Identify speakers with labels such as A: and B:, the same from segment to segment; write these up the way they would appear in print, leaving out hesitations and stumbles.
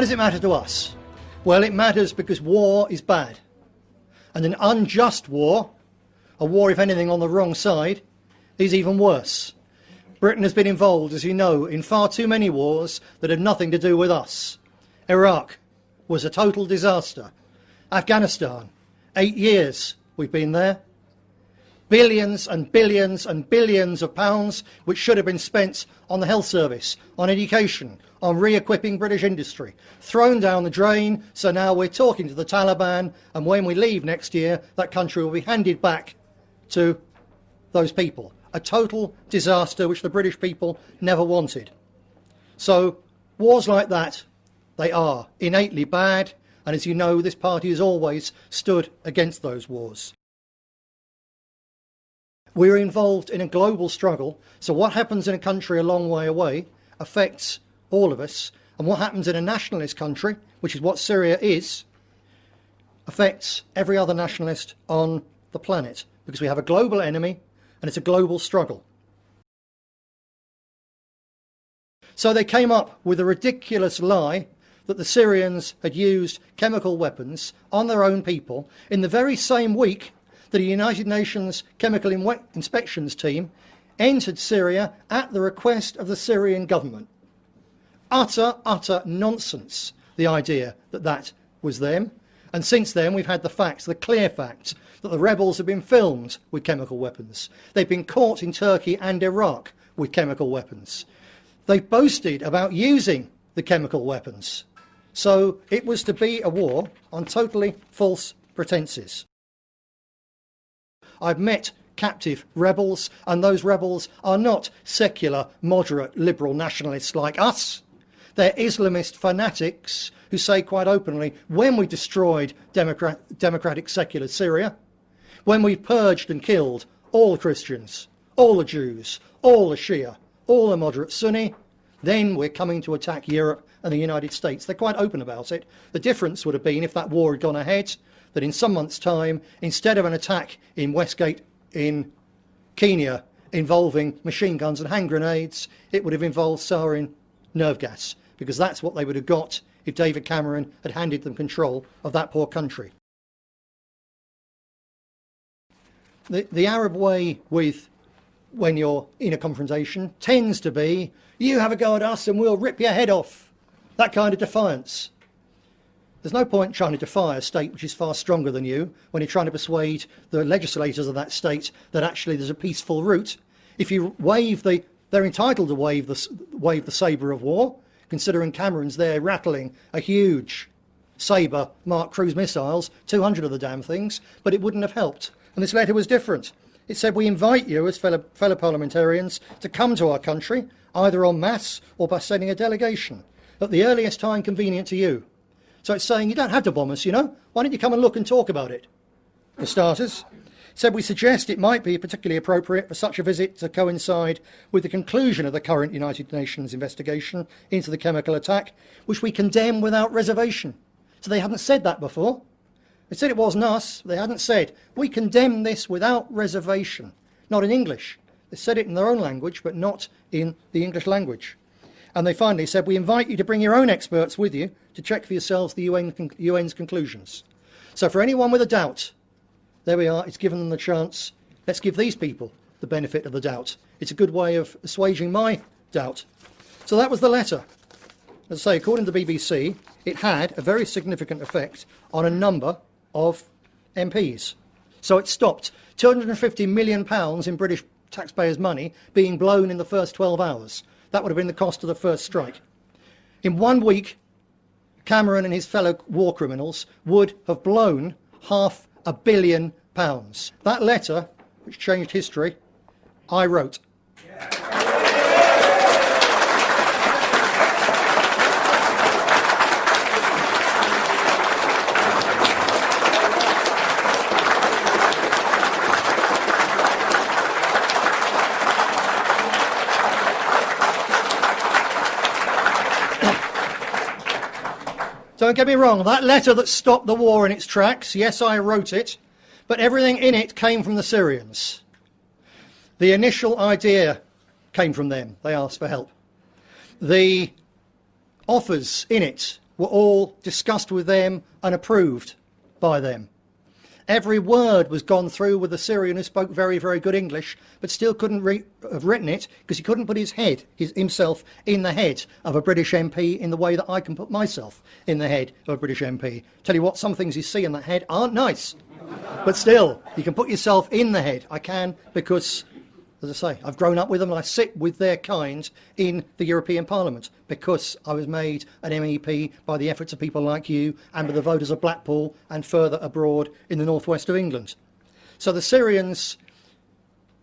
A: does it matter to us? Well, it matters because war is bad. And an unjust war, a war, if anything, on the wrong side, is even worse. Britain has been involved, as you know, in far too many wars that have nothing to do with us. Iraq was a total disaster. Afghanistan, 8 years we've been there. Billions and billions and billions of pounds which should have been spent on the health service, on education, on re-equipping British industry, thrown down the drain. So now we're talking to the Taliban, and when we leave next year, that country will be handed back to those people. A total disaster which the British people never wanted. So wars like that, they are innately bad, and as you know, this party has always stood against those wars. We're involved in a global struggle, so what happens in a country a long way away affects all of us, and what happens in a nationalist country, which is what Syria is, affects every other nationalist on the planet, because we have a global enemy and it's a global struggle. So they came up with a ridiculous lie that the Syrians had used chemical weapons on their own people in the very same week that a United Nations chemical inspections team entered Syria at the request of the Syrian government. Utter nonsense, the idea that that was them. And since then we've had the facts, the clear facts, that the rebels have been filmed with chemical weapons. They've been caught in Turkey and Iraq with chemical weapons. They've boasted about using the chemical weapons. So it was to be a war on totally false pretenses. I've met captive rebels, and those rebels are not secular, moderate, liberal nationalists like us. They're Islamist fanatics who say quite openly, when we destroyed democratic secular Syria, when we purged and killed all the Christians, all the Jews, all the Shia, all the moderate Sunni, then we're coming to attack Europe and the United States. They're quite open about it. The difference would have been, if that war had gone ahead, that in some months' time, instead of an attack in Westgate in Kenya involving machine guns and hand grenades, it would have involved sarin nerve gas, because that's what they would have got if David Cameron had handed them control of that poor country. The Arab way when you're in a confrontation tends to be, you have a go at us and we'll rip your head off. That kind of defiance. There's no point trying to defy a state which is far stronger than you when you're trying to persuade the legislators of that state that actually there's a peaceful route. If you wave they're entitled to wave the sabre of war, considering Cameron's there rattling a huge Sabre Mark cruise missiles, 200 of the damn things, but it wouldn't have helped. And this letter was different. It said, we invite you as fellow parliamentarians to come to our country, either en masse or by sending a delegation, at the earliest time convenient to you. So it's saying, you don't have to bomb us, you know. Why don't you come and look and talk about it? For starters, it said, we suggest it might be particularly appropriate for such a visit to coincide with the conclusion of the current United Nations investigation into the chemical attack, which we condemn without reservation. So they hadn't said that before. They said it wasn't us. They hadn't said, we condemn this without reservation. Not in English. They said it in their own language, but not in the English language. And they finally said, we invite you to bring your own experts with you to check for yourselves the UN's conclusions. So for anyone with a doubt, there we are, it's given them the chance. Let's give these people the benefit of the doubt. It's a good way of assuaging my doubt. So that was the letter. As I say, according to the BBC, it had a very significant effect on a number of MPs. So it stopped £250 million in British taxpayers' money being blown in the first 12 hours. That would have been the cost of the first strike. In 1 week, Cameron and his fellow war criminals would have blown £500 million. That letter, which changed history, I wrote. Don't get me wrong, that letter that stopped the war in its tracks, yes, I wrote it, but everything in it came from the Syrians. The initial idea came from them. They asked for help. The offers in it were all discussed with them and approved by them. Every word was gone through with a Syrian who spoke very, very good English, but still couldn't have written it because he couldn't put himself in the head of a British MP in the way that I can put myself in the head of a British MP. Tell you what, some things you see in that head aren't nice, but still, you can put yourself in the head. I can because, as I say, I've grown up with them and I sit with their kind in the European Parliament because I was made an MEP by the efforts of people like you and by the voters of Blackpool and further abroad in the northwest of England. So the Syrians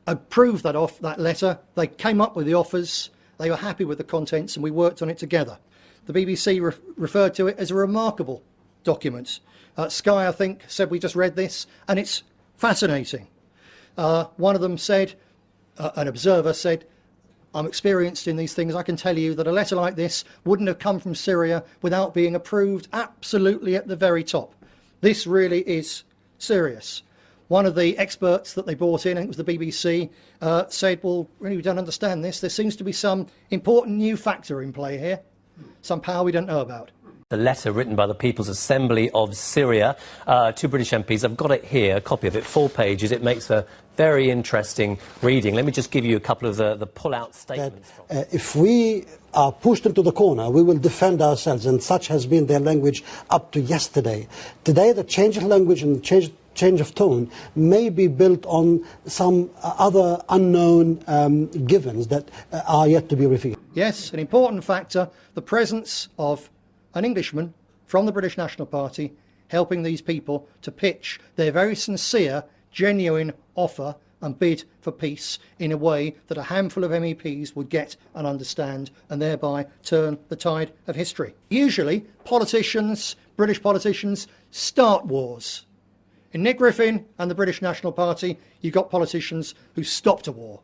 A: approved that letter. They came up with the offers. They were happy with the contents and we worked on it together. The BBC referred to it as a remarkable document. Sky, I think, said we just read this and it's fascinating. One of them said, an observer said, I'm experienced in these things. I can tell you that a letter like this wouldn't have come from Syria without being approved absolutely at the very top. This really is serious. One of the experts that they brought in, I think it was the BBC, said, well, really, we don't understand this. There seems to be some important new factor in play here, some power we don't know about.
B: The letter written by the People's Assembly of Syria to British MPs. I've got it here, a copy of it, 4 pages. It makes a very interesting reading. Let me just give you a couple of the pull-out statements.
C: If we are pushed into the corner, we will defend ourselves, and such has been their language up to yesterday. Today, the change of language and change of tone may be built on some other unknown givens that are yet to be revealed.
A: Yes, an important factor, the presence of an Englishman from the British National Party helping these people to pitch their very sincere, genuine offer and bid for peace in a way that a handful of MEPs would get and understand and thereby turn the tide of history. Usually, politicians, British politicians, start wars. In Nick Griffin and the British National Party, you've got politicians who stopped a war.